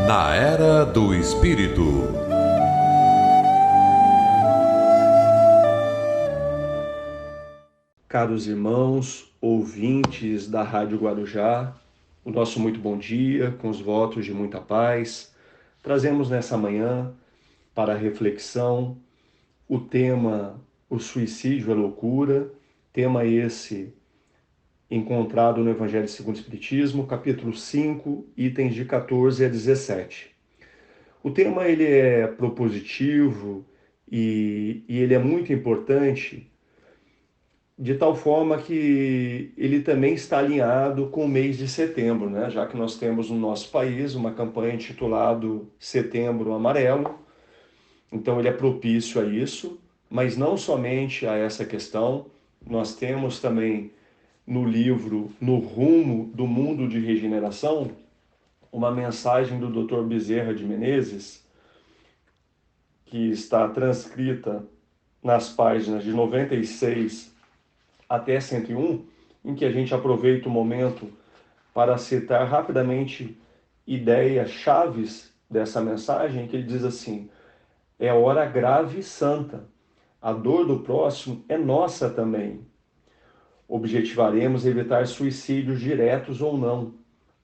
Na Era do Espírito. Caros irmãos, ouvintes da Rádio Guarujá, o nosso muito bom dia, com os votos de muita paz. Trazemos nessa manhã, para a reflexão, o tema O Suicídio é Loucura, tema esse encontrado no Evangelho segundo o Espiritismo, capítulo 5, itens de 14 a 17. O tema ele é propositivo e ele é muito importante, de tal forma que ele também está alinhado com o mês de setembro, né? Já que nós temos no nosso país uma campanha intitulada Setembro Amarelo, então ele é propício a isso, mas não somente a essa questão, nós temos também no livro No Rumo do Mundo de Regeneração, uma mensagem do Dr. Bezerra de Menezes, que está transcrita nas páginas de 96 até 101, em que a gente aproveita o momento para citar rapidamente ideias chaves dessa mensagem, que ele diz assim: é hora grave e santa, a dor do próximo é nossa também. Objetivaremos evitar suicídios diretos ou não,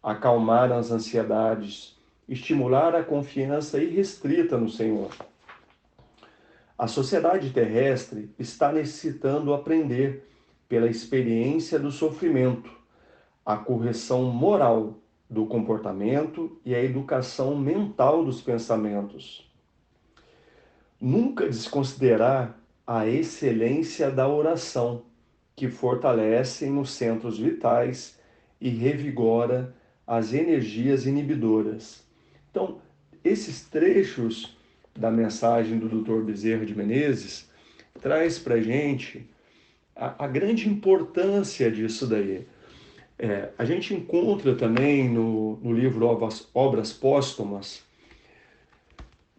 acalmar as ansiedades, estimular a confiança irrestrita no Senhor. A sociedade terrestre está necessitando aprender, pela experiência do sofrimento, a correção moral do comportamento e a educação mental dos pensamentos. Nunca desconsiderar a excelência da oração, que fortalece nos centros vitais e revigora as energias inibidoras. Então, esses trechos da mensagem do Dr. Bezerra de Menezes traz para a gente a grande importância disso daí. A gente encontra também no livro Obras Póstumas,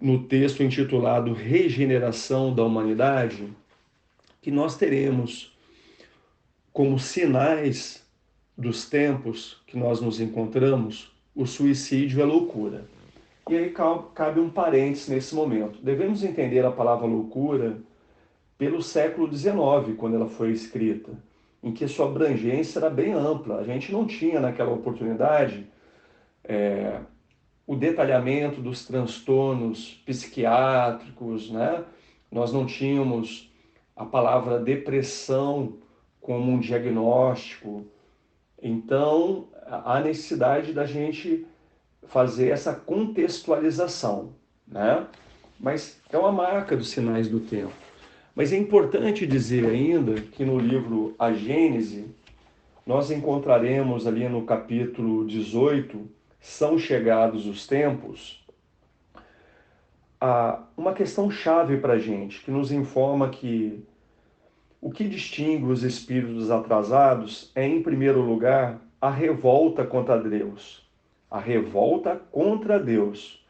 no texto intitulado Regeneração da Humanidade, que nós teremos como sinais dos tempos que nós nos encontramos, o suicídio é loucura. E aí cabe um parênteses nesse momento. Devemos entender a palavra loucura pelo século XIX, quando ela foi escrita, em que sua abrangência era bem ampla. A gente não tinha naquela oportunidade o detalhamento dos transtornos psiquiátricos, né? Nós não tínhamos a palavra depressão como um diagnóstico. Então, há necessidade da gente fazer essa contextualização, né? Mas é uma marca dos sinais do tempo. Mas é importante dizer ainda que no livro A Gênese, nós encontraremos ali no capítulo 18, São Chegados os Tempos, uma questão chave para a gente, que nos informa que o que distingue os espíritos atrasados é, em primeiro lugar, a revolta contra Deus. A revolta contra Deus,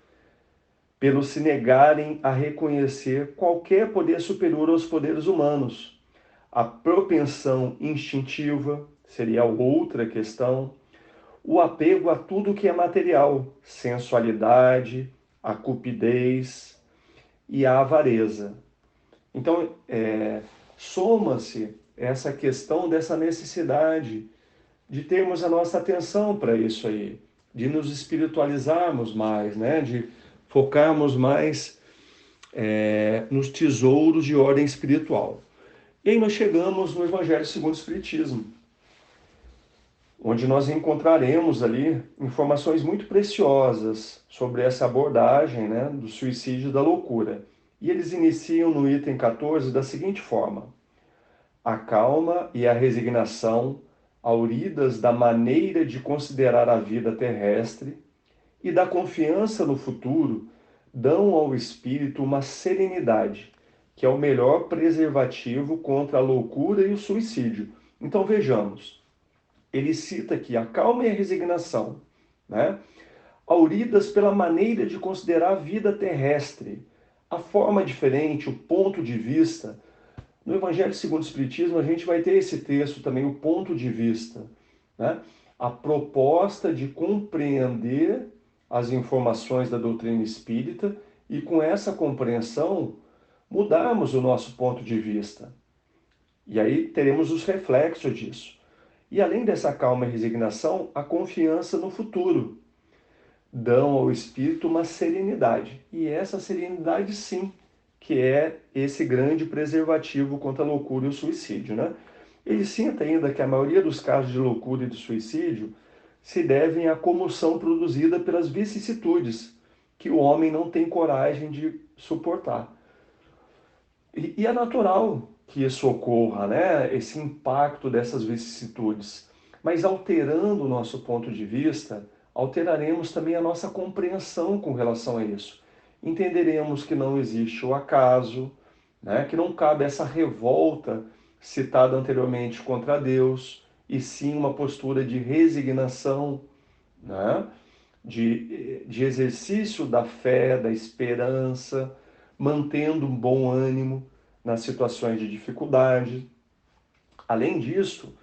pelo se negarem a reconhecer qualquer poder superior aos poderes humanos. A propensão instintiva seria outra questão. O apego a tudo que é material, sensualidade, a cupidez e a avareza. Então, soma-se essa questão dessa necessidade de termos a nossa atenção para isso aí, de nos espiritualizarmos mais, né? De focarmos mais nos tesouros de ordem espiritual. E aí nós chegamos no Evangelho segundo o Espiritismo, onde nós encontraremos ali informações muito preciosas sobre essa abordagem, né, do suicídio e da loucura. E eles iniciam no item 14 da seguinte forma: a calma e a resignação, auridas da maneira de considerar a vida terrestre e da confiança no futuro, dão ao espírito uma serenidade, que é o melhor preservativo contra a loucura e o suicídio. Então vejamos, ele cita aqui a calma e a resignação, né? Auridas pela maneira de considerar a vida terrestre, a forma diferente, o ponto de vista. No Evangelho segundo o Espiritismo, a gente vai ter esse texto também, o ponto de vista, né? A proposta de compreender as informações da doutrina espírita e, com essa compreensão, mudarmos o nosso ponto de vista. E aí teremos os reflexos disso. E além dessa calma e resignação, a confiança no futuro dão ao espírito uma serenidade. E essa serenidade, sim, que é esse grande preservativo contra a loucura e o suicídio, né? Ele sinta ainda que a maioria dos casos de loucura e de suicídio se devem à comoção produzida pelas vicissitudes que o homem não tem coragem de suportar. E é natural que isso ocorra, né? Esse impacto dessas vicissitudes. Mas alterando o nosso ponto de vista, alteraremos também a nossa compreensão com relação a isso. Entenderemos que não existe o acaso, né? Que não cabe essa revolta citada anteriormente contra Deus, e sim uma postura de resignação, né? De exercício da fé, da esperança, mantendo um bom ânimo nas situações de dificuldade. Além disso,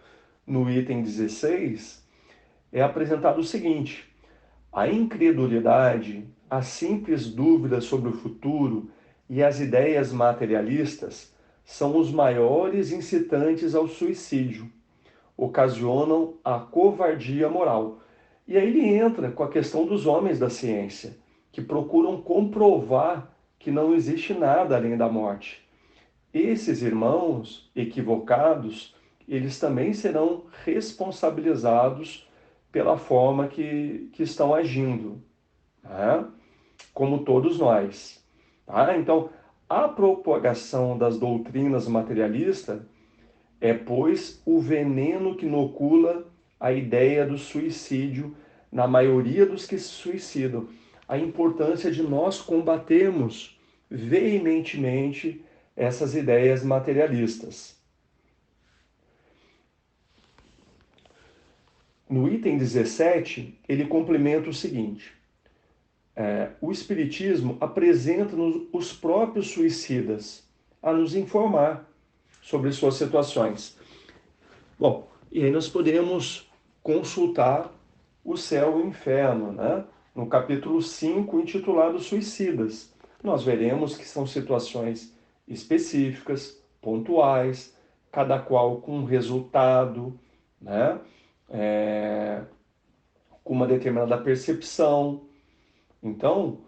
no item 16, é apresentado o seguinte: a incredulidade, a simples dúvida sobre o futuro e as ideias materialistas são os maiores incitantes ao suicídio, ocasionam a covardia moral. E aí ele entra com a questão dos homens da ciência, que procuram comprovar que não existe nada além da morte. Esses irmãos equivocados, eles também serão responsabilizados pela forma que estão agindo, né? Como todos nós. Tá? Então, a propagação das doutrinas materialistas é, pois, o veneno que inocula a ideia do suicídio na maioria dos que se suicidam. A importância de nós combatermos veementemente essas ideias materialistas. No item 17, ele complementa o seguinte: o Espiritismo apresenta-nos os próprios suicidas a nos informar sobre suas situações. Bom, e aí nós podemos consultar o céu e o inferno, né? No capítulo 5, intitulado Suicidas. Nós veremos que são situações específicas, pontuais, cada qual com um resultado, né? Com uma determinada percepção. Então,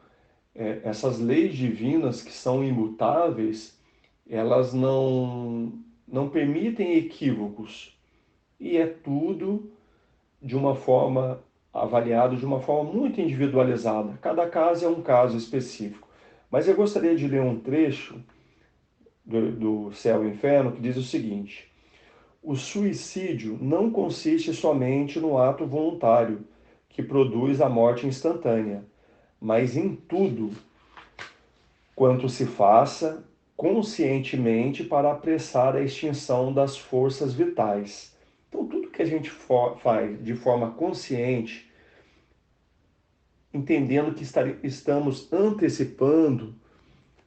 essas leis divinas que são imutáveis, elas não permitem equívocos. E é tudo de uma forma avaliado de uma forma muito individualizada. Cada caso é um caso específico. Mas eu gostaria de ler um trecho do Céu e Inferno que diz o seguinte: o suicídio não consiste somente no ato voluntário que produz a morte instantânea, mas em tudo quanto se faça conscientemente para apressar a extinção das forças vitais. Então, tudo que a gente faz de forma consciente, entendendo que estamos antecipando,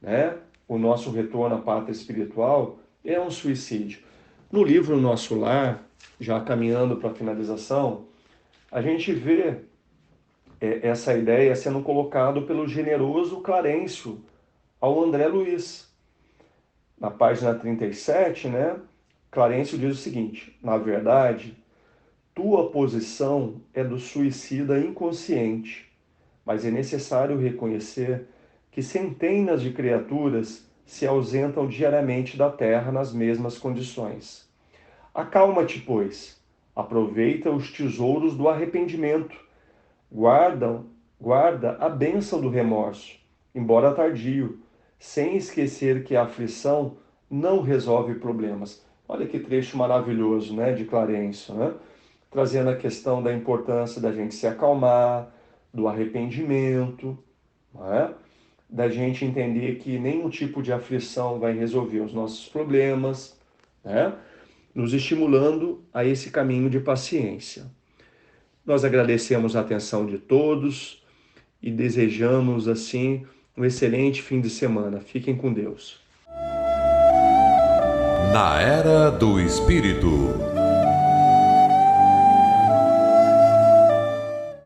né, o nosso retorno à pátria espiritual, é um suicídio. No livro Nosso Lar, já caminhando para a finalização, a gente vê essa ideia sendo colocada pelo generoso Clarencio ao André Luiz. Na página 37, né, Clarencio diz o seguinte: na verdade, tua posição é do suicida inconsciente, mas é necessário reconhecer que centenas de criaturas se ausentam diariamente da Terra nas mesmas condições. Acalma-te, pois, aproveita os tesouros do arrependimento, guarda a bênção do remorso, embora tardio, sem esquecer que a aflição não resolve problemas. Olha que trecho maravilhoso, né, de Clarencio, né? Trazendo a questão da importância da gente se acalmar, do arrependimento, né? Da gente entender que nenhum tipo de aflição vai resolver os nossos problemas, né? Nos estimulando a esse caminho de paciência. Nós agradecemos a atenção de todos e desejamos, assim, um excelente fim de semana. Fiquem com Deus. Na Era do Espírito.